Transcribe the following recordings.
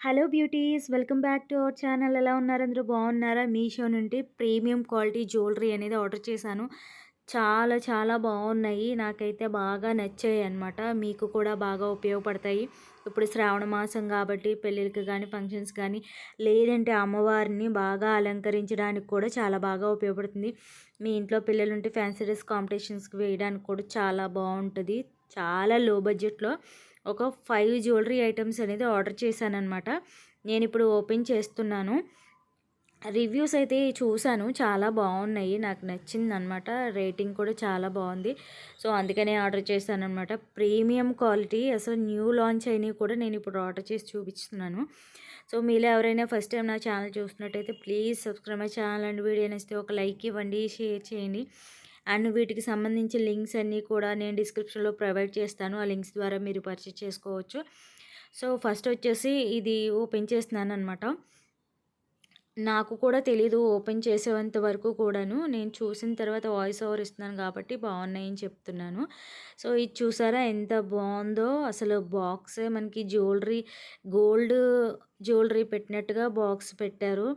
Hello beauties, welcome back to our channel. ఎలా ఉన్నారు? అందరూ బాగున్నారా? మీషో నుండి ప్రీమియం క్వాలిటీ జ్యువెలరీ అనేది ఆర్డర్ చేశాను. చాలా చాలా బాగున్నాయి. నాకైతే బాగా నచ్చాయి అన్నమాట. మీకు కూడా బాగా ఉపయోగపడతాయి. ఇప్పుడు శ్రావణ మాసం కాబట్టి పెళ్ళిళ్ళకి కానీ ఫంక్షన్స్ కానీ లేదంటే అమ్మవారిని బాగా అలంకరించడానికి కూడా చాలా బాగా ఉపయోగపడుతుంది. మీ ఇంట్లో పిల్లలు ఉంటే ఫ్యాన్సీ డ్రెస్ కాంపిటీషన్స్కి వేయడానికి కూడా చాలా బాగుంటుంది. చాలా లో బడ్జెట్లో ఒక 5 జ్యువెలరీ ఐటమ్స్ అనేది ఆర్డర్ చేశానన్నమాట. నేనిప్పుడు ఓపెన్ చేస్తున్నాను. రివ్యూస్ అయితే చూశాను. చాలా బాగున్నాయి. నాకు నచ్చిందనమాట. రేటింగ్ కూడా చాలా బాగుంది. సో, అందుకనే ఆర్డర్ చేశాననమాట. ప్రీమియం క్వాలిటీ అసలు న్యూ లాంచ్ అయినవి కూడా నేను ఇప్పుడు ఆర్డర్ చేసి చూపిస్తున్నాను. సో, మీలో ఎవరైనా ఫస్ట్ టైం నా ఛానల్ చూస్తున్నట్టయితే please subscribe my channel and video నచ్చితే ఒక లైక్ ఇవ్వండి, షేర్ చేయండి. అండ్ వీటికి సంబంధించిన లింక్స్ అన్నీ కూడా నేను డిస్క్రిప్షన్లో ప్రొవైడ్ చేస్తాను. ఆ లింక్స్ ద్వారా మీరు పర్చేస్ చేసుకోవచ్చు. సో, ఫస్ట్ వచ్చేసి ఇది ఓపెన్ చేస్తున్నాను అనమాట. నాకు కూడా తెలీదు ఓపెన్ చేసేంత వరకు కూడాను. నేను చూసిన తర్వాత వాయిస్ ఓవర్ ఇస్తున్నాను కాబట్టి బాగున్నాయని చెప్తున్నాను. సో, ఇది చూసారా ఎంత బాగుందో. అసలు బాక్సే మనకి గోల్డ్ జ్యువెలరీ పెట్టినట్టుగా బాక్స్ పెట్టారు.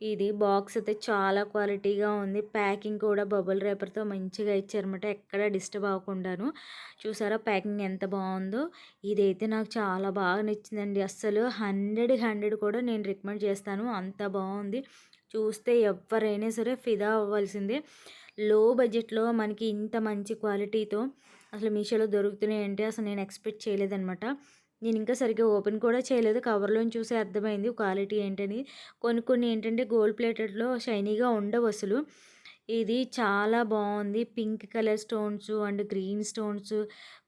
ఇది బాక్స్ అయితే చాలా క్వాలిటీగా ఉంది. ప్యాకింగ్ కూడా బబుల్ రేపర్తో మంచిగా ఇచ్చారన్నమాట. ఎక్కడ డిస్టర్బ్ అవ్వకుండాను. చూసారా ప్యాకింగ్ ఎంత బాగుందో. ఇదైతే నాకు చాలా బాగా నచ్చిందండి. అస్సలు 100 కూడా నేను రికమెండ్ చేస్తాను. అంత బాగుంది. చూస్తే ఎవరైనా సరే ఫిదా అవ్వాల్సిందే. లో బడ్జెట్లో మనకి ఇంత మంచి క్వాలిటీతో అసలు మీషోలో దొరుకుతున్నాయంటే అసలు నేను ఎక్స్పెక్ట్ చేయలేదన్నమాట. నేను ఇంకా సరిగ్గా ఓపెన్ కూడా చేయలేదు. కవర్‌లోని చూసే అర్థమైంది క్వాలిటీ ఏంటని. కొన్ని ఏంటంటే గోల్డ్ ప్లేటెడ్‌లో షైనీగా ఉండవు అసలు. ఇది చాలా బాగుంది. Pink colour stones and green stones,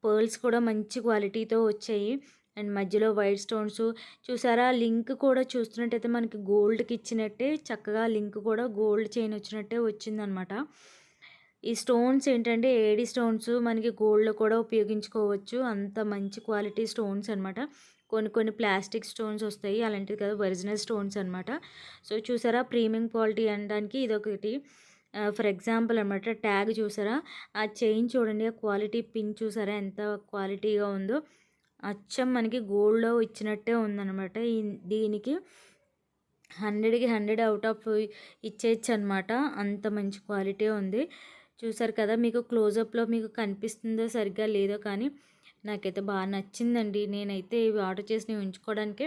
pearls కూడా మంచి క్వాలిటీతో వచ్చాయి. అండ్ మధ్యలో వైట్ స్టోన్స్ చూసారా? లింక్ కూడా చూస్తున్నట్టయితే మనకి గోల్డ్‌కి ఇచ్చినట్టే చక్కగా లింక్ కూడా గోల్డ్ చైన్ వచ్చినట్టే వచ్చిందనమాట. ఈ స్టోన్స్ ఏంటంటే ఏడీ స్టోన్స్ మనకి గోల్డ్‌లో కూడా ఉపయోగించుకోవచ్చు. అంత మంచి క్వాలిటీ స్టోన్స్ అనమాట. కొన్ని ప్లాస్టిక్ స్టోన్స్ వస్తాయి. అలాంటిది కాదు, ఒరిజినల్ స్టోన్స్ అనమాట. సో, చూసారా ప్రీమియం క్వాలిటీ అనడానికి ఇదొకటి. ఫర్ ఎగ్జాంపుల్ అనమాట. ట్యాగ్ చూసారా? ఆ చైన్ చూడండి. ఆ క్వాలిటీ పిన్ చూసారా ఎంత క్వాలిటీగా ఉందో. అచ్చం మనకి గోల్డ్‌లో ఇచ్చినట్టే ఉందనమాట. దీనికి 100కి 100 ఔట్ ఆఫ్ ఇచ్చేయచ్చనమాట. అంత మంచి క్వాలిటీ ఉంది. చూసారు కదా! మీకు క్లోజప్‌లో మీకు కనిపిస్తుందో సరిగ్గా లేదో కానీ నాకైతే బాగా నచ్చిందండి. నేనైతే ఇవి ఆర్డర్ చేసినవి ఉంచుకోవడానికే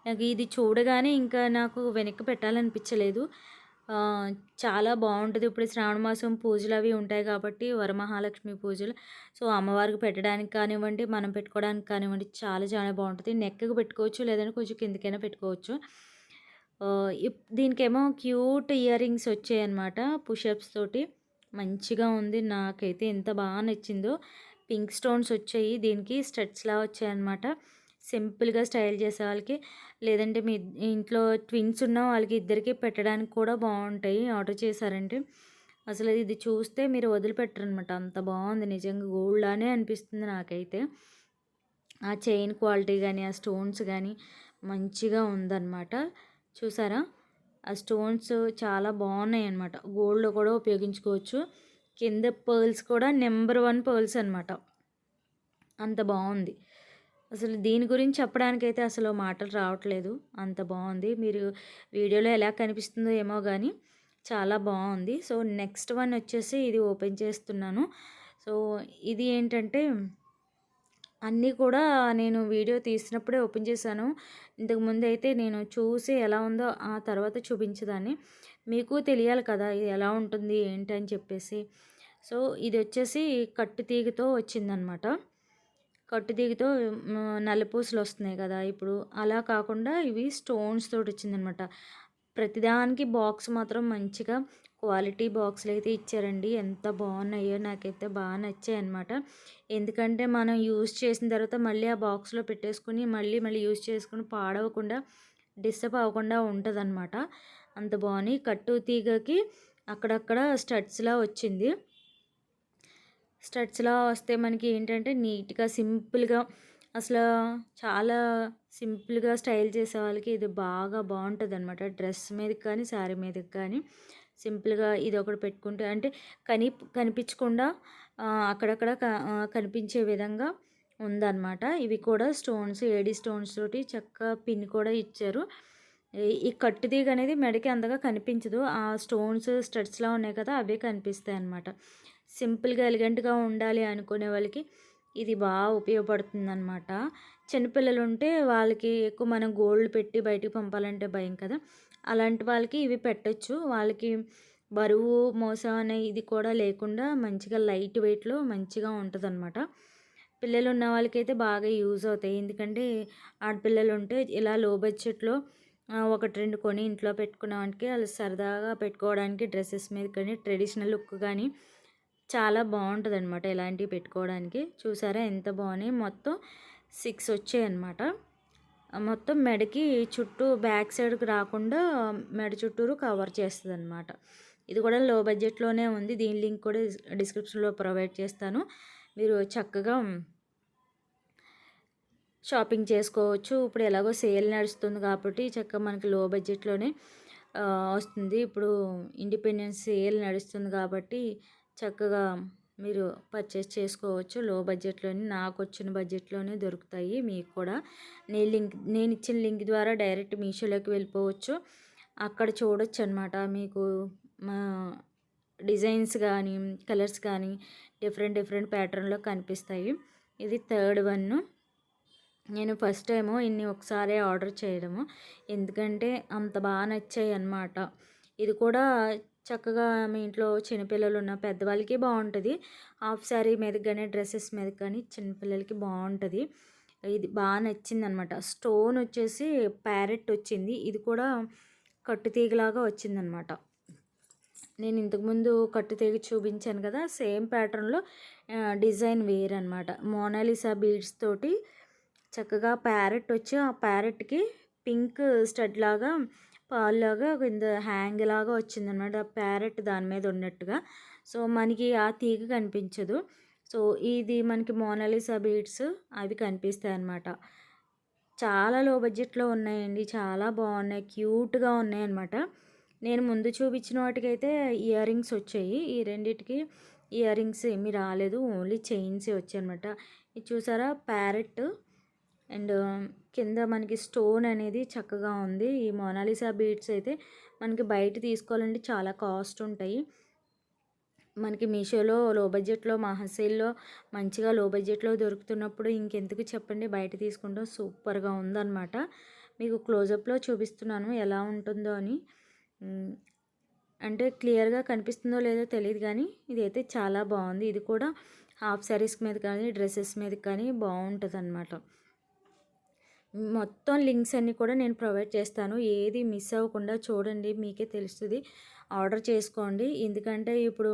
నాకు ఇది చూడగానే ఇంకా నాకు వెనక్కి పెట్టాలనిపించలేదు. ఆహ్, చాలా బాగుంటది. ఇప్పుడు శ్రావణ మాసం పూజలు అవి ఉంటాయి కాబట్టి వరమహాలక్ష్మి పూజలు. సో, అమ్మవారికి పెట్టడానికి కానివ్వండి, మనం పెట్టుకోవడానికి కానివ్వండి చాలా చాలా బాగుంటది. నెక్‌కి పెట్టుకోవచ్చు, లేదంటే కొంచెం కిందకైనా పెట్టుకోవచ్చు. దీనికేమో క్యూట్ ఇయర్ రింగ్స్ వచ్చాయన్నమాట. పుషప్స్ తోటి మంచిగా ఉంది. నాకైతే ఎంత బాగా నచ్చిందో. పింక్ స్టోన్స్ వచ్చాయి. దీనికి స్టడ్స్‌లా వచ్చాయన్నమాట. సింపుల్‌గా స్టైల్ చేసే వాళ్ళకి, లేదంటే మీ ఇంట్లో ట్విన్స్ ఉన్న వాళ్ళకి ఇద్దరికీ పెట్టడానికి కూడా బాగుంటాయి ఆర్డర్ చేశారంటే. అసలు ఇది చూస్తే మీరు వదిలిపెట్టరనమాట. అంత బాగుంది. నిజంగా గోల్డ్ లానే అనిపిస్తుంది నాకైతే. ఆ చైన్ క్వాలిటీ గానీ, ఆ స్టోన్స్ గానీ మంచిగా ఉందన్నమాట. చూసారా? ఆ స్టోన్స్ చాలా బాగున్నాయన్నమాట. గోల్డ్‌లో కూడా ఉపయోగించుకోవచ్చు. కింద పర్ల్స్ కూడా నంబర్ 1 పర్ల్స్ అనమాట. అంత బాగుంది. అసలు దీని గురించి చెప్పడానికైతే అసలు మాటలు రావట్లేదు. అంత బాగుంది. మీరు వీడియోలో ఎలా కనిపిస్తుందో ఏమో గానీ చాలా బాగుంది. సో, నెక్స్ట్ వన్ వచ్చేసి ఇది ఓపెన్ చేస్తున్నాను. సో, ఇది ఏంటంటే అన్నీ కూడా నేను వీడియో తీసినప్పుడే ఓపెన్ చేశాను. ఇంతకుముందైతే నేను చూసి ఎలా ఉందో ఆ తర్వాత చూపించేదాన్ని. మీకు తెలియాలి కదా! ఇది ఎలా ఉంటుంది ఏంటి అని చెప్పేసి. సో, ఇదొచ్చేసి కట్టు తీగతో వచ్చిందనమాట. కట్టు తీగతో నల్లపూసలు వస్తున్నాయి కదా! ఇప్పుడు అలా కాకుండా ఇవి స్టోన్స్ తోటి వచ్చిందనమాట. ప్రతిదానికి బాక్స్ మాత్రం మంచిగా క్వాలిటీ బాక్సులైతే ఇచ్చారండి. ఎంత బాగున్నాయో నాకైతే బాగా నచ్చాయన్నమాట. ఎందుకంటే మనం యూజ్ చేసిన తర్వాత మళ్ళీ ఆ బాక్స్‌లో పెట్టేసుకొని మళ్ళీ యూజ్ చేసుకొని పాడవకుండా, డిస్టర్బ్ అవ్వకుండా ఉంటదనమాట. అంత బాగున్నాయి. కట్టు తీగకి అక్కడక్కడ స్టడ్స్‌లా వచ్చింది. స్టడ్స్‌లా వస్తే మనకి ఏంటంటే నీట్‌గా, సింపుల్‌గా అసలు చాలా సింపుల్‌గా స్టైల్ చేసే వాళ్ళకి ఇది బాగా బాగుంటదనమాట. డ్రెస్ మీదకి కానీ, శారీ మీదకి కానీ సింపుల్‌గా ఇదొకటి పెట్టుకుంటే అంటే కనిపించకుండా అక్కడక్కడ కనిపించే విధంగా ఉందన్నమాట. ఇవి కూడా స్టోన్స్, ఏడీ స్టోన్స్ తోటి చక్కగా పిన్ కూడా ఇచ్చారు. ఈ కట్టు తీగ అనేది మెడకి అంతగా కనిపించదు. ఆ స్టోన్స్ స్టడ్స్‌లా ఉన్నాయి కదా! అవే కనిపిస్తాయన్నమాట. సింపుల్‌గా, ఎలిగెంట్‌గా ఉండాలి అనుకునే వాళ్ళకి ఇది ఉపయోగపడుతుందన్నమాట. చిన్నపిల్లలుంటే వాళ్ళకి ఎక్కువ మనం గోల్డ్ పెట్టి బయటికి పంపాలంటే భయం కదా! అలాంటి వాళ్ళకి ఇవి పెట్టొచ్చు. వాళ్ళకి బరువు, మోసం అనే ఇది కూడా లేకుండా మంచిగా లైట్ వెయిట్‌లో మంచిగా ఉంటదనమాట. పిల్లలున్న వాళ్ళకైతే బాగా యూజ్ అవుతాయి. ఎందుకంటే ఆడపిల్లలుంటే ఇలా లో బడ్జెట్‌లో 1, 2 కొని ఇంట్లో పెట్టుకున్నామంటే ఆళ్ళు సరదాగా పెట్టుకోవడానికి డ్రెసెస్ మీద కానీ, ట్రెడిషనల్ లుక్ గానీ చాలా బావుంటదనమాట ఇలాంటివి పెట్టుకోవడానికి. చూసారా ఎంత బావున్నాయి. మొత్తం 6 వచ్చాయన్నమాట. మొత్తం మెడకి చుట్టూ బ్యాక్ సైడ్‌కి రాకుండా మెడ చుట్టూరు కవర్ చేస్తదనమాట. ఇది కూడా లో బడ్జెట్‌లోనే ఉంది. దీని లింక్ కూడా డిస్క్రిప్షన్‌లో ప్రొవైడ్ చేస్తాను. మీరు చక్కగా షాపింగ్ చేసుకోవచ్చు. ఇప్పుడు ఎలాగో సేల్ నడుస్తుంది కాబట్టి చక్కగా మనకి లో బడ్జెట్‌లోనే వస్తుంది. ఇప్పుడు ఇండిపెండెన్స్ సేల్ నడుస్తుంది కాబట్టి చక్కగా మీరు పర్చేస్ చేసుకోవచ్చు. లో బడ్జెట్‌లోనే నాకొచ్చిన బడ్జెట్‌లోనే దొరుకుతాయి మీకు కూడా. నేనిచ్చిన లింక్ ద్వారా డైరెక్ట్ మీషోలోకి వెళ్ళిపోవచ్చు. అక్కడ చూడొచ్చనమాట మీకు మా డిజైన్స్ గానీ, కలర్స్ కానీ డిఫరెంట్ డిఫరెంట్ ప్యాటర్న్‌లో కనిపిస్తాయి. ఇది థర్డ్ వన్. నేను ఫస్ట్ టైము ఇన్ని ఒకసారే ఆర్డర్ చేయడము. ఎందుకంటే అంత నచ్చాయన్నమాట. ఇది కూడా చక్కగా మీ ఇంట్లో చిన్నపిల్లలున్న పెద్దవాళ్ళకి బావుంటది. హాఫ్ శారీ మీదకి గానీ, డ్రెసెస్ మీదకి కానీ చిన్నపిల్లలకి బావుంటది. ఇది నచ్చిందనమాట. స్టోన్ వచ్చేసి ప్యారెట్ వచ్చింది. ఇది కూడా కట్టుతీగలాగా వచ్చిందనమాట. నేను ఇంతకుముందు కట్టుతీగ చూపించాను కదా! సేమ్ ప్యాటర్న్‌లో డిజైన్ వేరనమాట. మోనాలిసా బీడ్స్ తోటి చక్కగా ప్యారెట్ వచ్చి ఆ ప్యారెట్‌కి పింక్ స్టడ్ లాగా పాల్లాగా కింద హ్యాంగ్ లాగా వచ్చిందనమాట. ప్యారెట్ దాని మీద ఉన్నట్టుగా. సో, మనకి ఆ తీగ కనిపించదు. సో, ఇది మనకి మోనాలిసా బీడ్స్ అవి కనిపిస్తాయన్నమాట. చాలా లో బడ్జెట్‌లో ఉన్నాయండి. చాలా బాగున్నాయి. క్యూట్‌గా ఉన్నాయన్నమాట. నేను ముందు చూపించిన వాటికైతే ఇయర్ రింగ్స్ వచ్చాయి. ఈ రెండిటికి ఇయర్ రింగ్స్ ఏమీ రాలేదు. ఓన్లీ చైన్సే వచ్చాయన్నమాట. ఇది చూసారా ప్యారెట్ అండ్ కింద మనకి స్టోన్ అనేది చక్కగా ఉంది. ఈ మోనాలిసా బీడ్స్ అయితే మనకి బయట తీసుకోవాలంటే చాలా కాస్ట్ ఉంటాయి. మనకి మీషోలో లో బడ్జెట్‌లో మహా సేల్‌లో మంచిగా లో బడ్జెట్‌లో దొరుకుతున్నప్పుడు ఇంకెందుకు చెప్పండి బయట తీసుకుంటాం. సూపర్‌గా ఉందన్నమాట. మీకు క్లోజప్‌లో చూపిస్తున్నాను ఎలా ఉంటుందో అని. అంటే క్లియర్‌గా కనిపిస్తుందో లేదో తెలీదు కానీ ఇదైతే చాలా బాగుంది. ఇది కూడా హాఫ్ శారీస్ మీద కానీ, డ్రెసెస్ మీద కానీ బాగుంటదన్నమాట. మొత్తం లింక్స్ అన్నీ కూడా నేను ప్రొవైడ్ చేస్తాను. ఏది మిస్ అవ్వకుండా చూడండి. మీకే తెలుస్తుంది. ఆర్డర్ చేసుకోండి. ఎందుకంటే ఇప్పుడు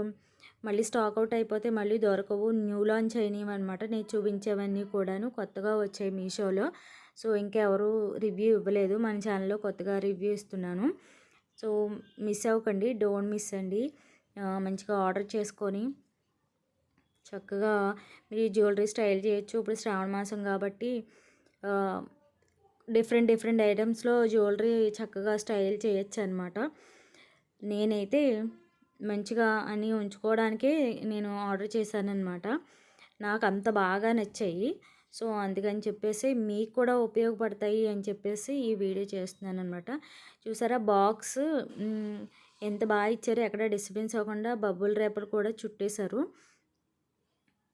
మళ్ళీ స్టాక్ అవుట్ అయిపోతే మళ్ళీ దొరకవు. న్యూ లాంచ్ అయినవన్నమాట. నేను చూపించేవన్నీ కూడాను కొత్తగా వచ్చాయి మీషోలో. సో, ఇంకెవరు రివ్యూ ఇవ్వలేదు. మన ఛానల్‌లో కొత్తగా రివ్యూ ఇస్తున్నాను. సో, మిస్ అవ్వకండి. డోంట్ మిస్ అండి. మంచిగా ఆర్డర్ చేసుకొని చక్కగా మీరు జ్యువెలరీ స్టైల్ చేయొచ్చు. ఇప్పుడు శ్రావణ మాసం కాబట్టి డిఫరెంట్ డిఫరెంట్ ఐటమ్స్‌లో జ్యువెలరీ చక్కగా స్టైల్ చేయొచ్చనమాట. నేనైతే మంచిగా అన్నీ ఉంచుకోవడానికే నేను ఆర్డర్ చేశాననమాట. నాకు అంత బాగా నచ్చాయి. సో, అందుకని చెప్పేసి మీకు కూడా ఉపయోగపడతాయి అని చెప్పేసి ఈ వీడియో చేస్తున్నాననమాట. చూసారా బాక్స్ ఎంత ఇచ్చారో ఎక్కడ డిస్టర్బెన్స్ అవ్వకుండా బబుల్ ర్యాపర్ కూడా చుట్టేశారు.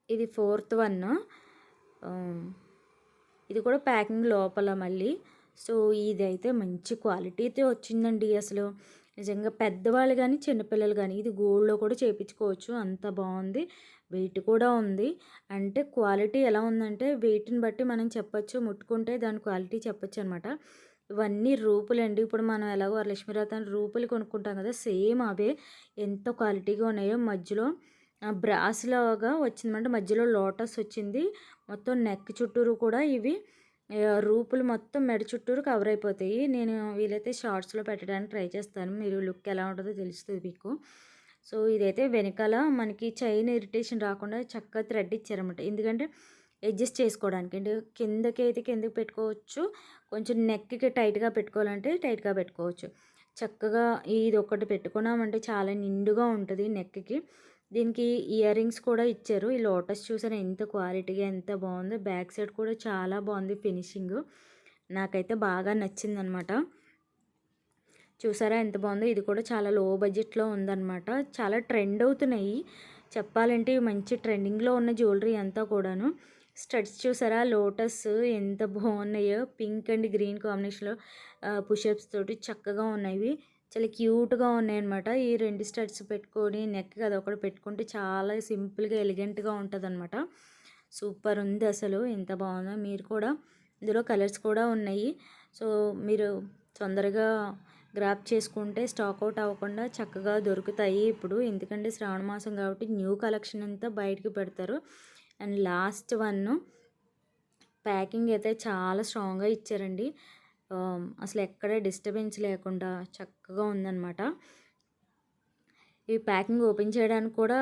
ఇది ఫోర్త్ వన్. ఇది కూడా ప్యాకింగ్ లోపల మళ్ళీ. సో, ఇదైతే మంచి క్వాలిటీతో వచ్చిందండి అసలు. నిజంగా పెద్దవాళ్ళు కానీ, చిన్నపిల్లలు కానీ ఇది గోల్డ్‌లో కూడా చేపించుకోవచ్చు. అంత బాగుంది. వెయిట్ కూడా ఉంది. అంటే క్వాలిటీ ఎలా ఉందంటే వెయిట్‌ని బట్టి మనం చెప్పొచ్చు. ముట్టుకుంటే దాని క్వాలిటీ చెప్పొచ్చు అనమాట. ఇవన్నీ రూపులండి. ఇప్పుడు మనం ఎలాగో వరలక్ష్మి వ్రతానికి రూపులు కొనుక్కుంటాం కదా! సేమ్ అవే. ఎంత క్వాలిటీగా ఉన్నాయో మధ్యలో బ్రాస్ లాగా వచ్చిందన్నమాట. మధ్యలో లోటస్ వచ్చింది. మొత్తం నెక్ చుట్టూరు కూడా ఇవి రూపులు మొత్తం మెడ చుట్టూరు కవర్ అయిపోతాయి. నేను వీలైతే షార్ట్స్‌లో పెట్టడానికి ట్రై చేస్తాను. మీరు లుక్ ఎలా ఉంటుందో తెలుస్తుంది మీకు. సో, ఇదైతే వెనకాల మనకి చైన్ ఇరిటేషన్ రాకుండా చక్కగా థ్రెడ్ ఇచ్చారన్నమాట. ఎందుకంటే అడ్జస్ట్ చేసుకోవడానికి. అంటే కిందకైతే కిందకి పెట్టుకోవచ్చు. కొంచెం నెక్‌కి టైట్‌గా పెట్టుకోవాలంటే టైట్‌గా పెట్టుకోవచ్చు. చక్కగా ఇదొకటి పెట్టుకున్నామంటే చాలా నిండుగా ఉంటుంది నెక్‌కి. దీనికి ఇయర్ రింగ్స్ కూడా ఇచ్చారు. ఈ లోటస్ చూసారా ఎంత క్వాలిటీగా ఎంత బాగుందో. బ్యాక్ సైడ్ కూడా చాలా బాగుంది ఫినిషింగ్. నాకైతే బాగా నచ్చిందనమాట. చూసారా ఎంత బాగుందో. ఇది కూడా చాలా లో బడ్జెట్లో ఉందన్నమాట. చాలా ట్రెండ్ అవుతున్నాయి చెప్పాలంటే. మంచి ట్రెండింగ్లో ఉన్న జ్యువెలరీ అంతా కూడాను. స్టడ్స్ చూసారా లోటస్ ఎంత బాగున్నాయో. పింక్ అండ్ గ్రీన్ కాంబినేషన్లో పుషప్స్ తోటి చక్కగా ఉన్నాయి. చాలా క్యూట్గా ఉన్నాయన్నమాట. ఈ 2 స్టడ్స్ పెట్టుకొని నెక్కి అదొకటి పెట్టుకుంటే చాలా సింపుల్గా ఎలిగెంట్గా ఉంటుంది అనమాట. సూపర్ ఉంది అసలు. ఎంత బాగుందో. మీరు కూడా ఇందులో కలర్స్ కూడా ఉన్నాయి. సో మీరు తొందరగా గ్రాప్ చేసుకుంటే స్టాక్ అవుట్ అవ్వకుండా చక్కగా దొరుకుతాయి ఇప్పుడు. ఎందుకంటే శ్రావణ మాసం కాబట్టి న్యూ కలెక్షన్ అంతా బయటకు పెడతారు. అండ్ లాస్ట్ వన్ ప్యాకింగ్ అయితే చాలా స్ట్రాంగ్గా ఇచ్చారండి. అసలు ఎక్కడ డిస్టర్బెన్స్ లేకుండా చక్కగా ఉందన్నమాట. ఈ ప్యాకింగ్ ఓపెన్ చేయడానికి కూడా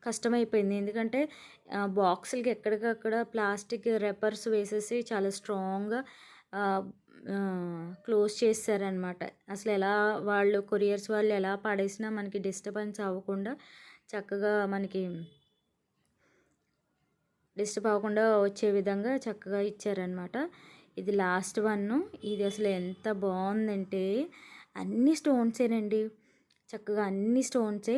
కష్టమైపోయింది. ఎందుకంటే బాక్సులకి ఎక్కడికక్కడ ప్లాస్టిక్ రెపర్స్ వేసేసి చాలా స్ట్రాంగ్గా క్లోజ్ చేశారనమాట. అసలు ఎలా వాళ్ళు కొరియర్స్ వాళ్ళు ఎలా పడేసినా మనకి డిస్టర్బెన్స్ అవ్వకుండా చక్కగా మనకి డిస్టర్బ్ అవ్వకుండా వచ్చే విధంగా చక్కగా ఇచ్చారనమాట. ఇది లాస్ట్ వన్. ఇది అసలు ఎంత బాగుందంటే అన్ని స్టోన్సేనండి. చక్కగా అన్ని స్టోన్సే.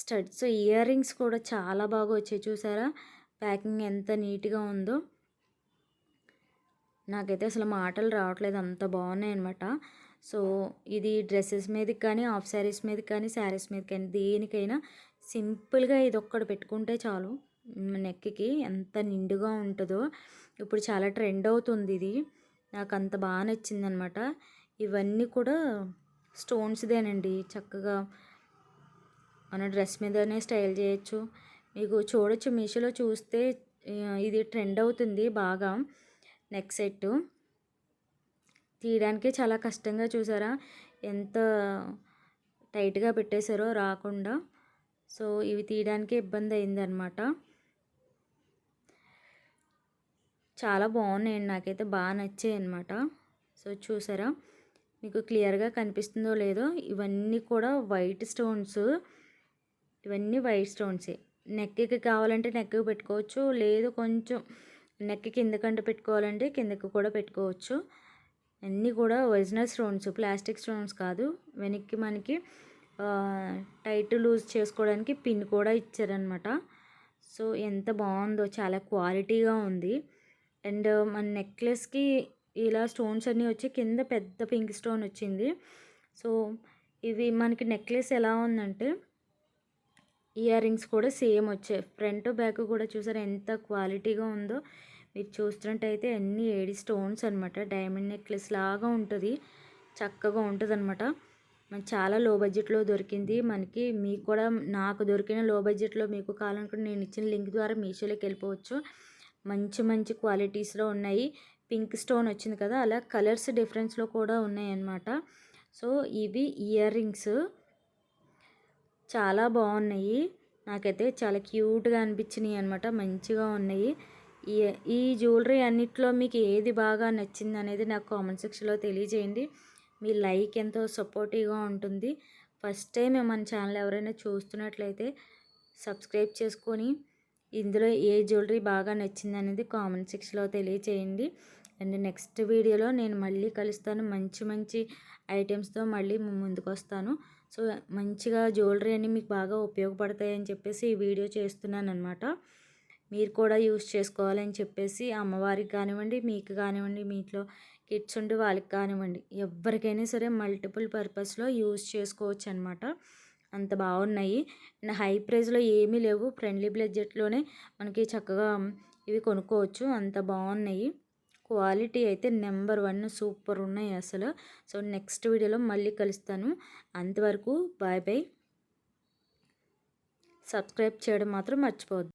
స్టడ్స్ ఇయర్ రింగ్స్ కూడా చాలా బాగా వచ్చాయి. చూసారా ప్యాకింగ్ ఎంత నీట్గా ఉందో. నాకైతే అసలు మాటలు రావట్లేదు అంత బాగున్నాయి అనమాట. సో ఇది డ్రెస్సెస్ మీదకి కానీ హాఫ్ శారీస్ మీదకి కానీ శారీస్ మీదకి కానీ దేనికైనా సింపుల్గా ఇది ఒక్కటి పెట్టుకుంటే చాలు. నెక్కి ఎంత నిండుగా ఉంటుందో. ఇప్పుడు చాలా ట్రెండ్ అవుతుంది ఇది. నాకు అంత బాగా నచ్చిందనమాట. ఇవన్నీ కూడా స్టోన్స్దేనండి. చక్కగా మన డ్రెస్ మీదనే స్టైల్ చేయొచ్చు. మీకు చూడొచ్చు మీషోలో చూస్తే ఇది ట్రెండ్ అవుతుంది బాగా. నెక్ సెట్ తీయడానికే చాలా కష్టంగా చూసారా ఎంత టైట్గా పెట్టేశారో రాకుండా. సో ఇవి తీయడానికే ఇబ్బంది అయిందనమాట. చాలా బాగున్నాయండి. నాకైతే బాగా నచ్చాయి అన్నమాట. సో చూసారా మీకు క్లియర్గా కనిపిస్తుందో లేదో. ఇవన్నీ కూడా వైట్ స్టోన్స్. ఇవన్నీ వైట్ స్టోన్సే. నెక్కి కావాలంటే నెక్కి పెట్టుకోవచ్చు. లేదు కొంచెం నెక్కి కిందకంటే పెట్టుకోవాలంటే కిందకు కూడా పెట్టుకోవచ్చు. అన్నీ కూడా ఒరిజినల్ స్టోన్స్, ప్లాస్టిక్ స్టోన్స్ కాదు. వెనక్కి మనకి టైట్ లూజ్ చేసుకోవడానికి పిన్ కూడా ఇచ్చారనమాట. సో ఎంత బాగుందో. చాలా క్వాలిటీగా ఉంది. అండ్ మన నెక్లెస్కి ఇలా స్టోన్స్ అన్నీ వచ్చి కింద పెద్ద పింక్ స్టోన్ వచ్చింది. సో ఇవి మనకి నెక్లెస్ ఎలా ఉందంటే ఇయర్ రింగ్స్ కూడా సేమ్ వచ్చాయి. ఫ్రంట్ బ్యాక్ కూడా చూసారా ఎంత క్వాలిటీగా ఉందో. మీరు చూస్తున్నట్టయితే అన్ని ఏడి స్టోన్స్ అనమాట. డైమండ్ నెక్లెస్ లాగా ఉంటుంది. చక్కగా ఉంటుంది అనమాట. మనకి చాలా లో బడ్జెట్లో దొరికింది మనకి. మీకు కూడా నాకు దొరికిన లో బడ్జెట్లో మీకు కావాలనుకుంటే నేను ఇచ్చిన లింక్ ద్వారా మీషోలోకి వెళ్ళిపోవచ్చు. మంచి మంచి క్వాలిటీస్లో ఉన్నాయి. పింక్ స్టోన్ వచ్చింది కదా అలా కలర్స్ డిఫరెన్స్లో కూడా ఉన్నాయి అన్నమాట. సో ఇవి ఇయర్ రింగ్స్ చాలా బాగున్నాయి. నాకైతే చాలా క్యూట్గా అనిపించినాయి అనమాట. మంచిగా ఉన్నాయి. ఈ జ్యువెలరీ అన్నిట్లో మీకు ఏది బాగా నచ్చింది అనేది నాకు కామెంట్ సెక్షన్లో తెలియజేయండి. మీ లైక్ ఎంతో సపోర్టివ్గా ఉంటుంది. ఫస్ట్ టైం మన ఛానల్ ఎవరైనా చూస్తున్నట్లయితే సబ్స్క్రైబ్ చేసుకొని ఇందులో ఏ జ్యువెలరీ బాగా నచ్చింది అనేది కామెంట్ సెక్షన్లో తెలియజేయండి. అండ్ నెక్స్ట్ వీడియోలో నేను మళ్ళీ కలుస్తాను. మంచి మంచి ఐటమ్స్తో మళ్ళీ ముందుకు వస్తాను. సో మంచిగా జ్యువెలరీ అన్నీ మీకు బాగా ఉపయోగపడతాయని చెప్పేసి ఈ వీడియో చేస్తున్నాను అనమాట. మీరు కూడా యూస్ చేసుకోవాలని చెప్పేసి అమ్మవారికి కానివ్వండి, మీకు కానివ్వండి, మీ ఇంట్లో కిడ్స్ ఉంటే వాళ్ళకి కానివ్వండి, ఎవరికైనా సరే మల్టిపుల్ పర్పస్లో యూస్ చేసుకోవచ్చు అనమాట. అంత బాగున్నాయి. అండ్ హై ప్రైస్లో ఏమీ లేవు. ఫ్రెండ్లీ బడ్జెట్లోనే మనకి చక్కగా ఇవి కొనుక్కోవచ్చు. అంత బాగున్నాయి. క్వాలిటీ అయితే నెంబర్ 1 సూపర్ ఉన్నాయి అసలు. సో నెక్స్ట్ వీడియోలో మళ్ళీ కలుస్తాను. అంతవరకు బాయ్ బాయ్. సబ్స్క్రైబ్ చేయడం మాత్రం మర్చిపోవద్దు.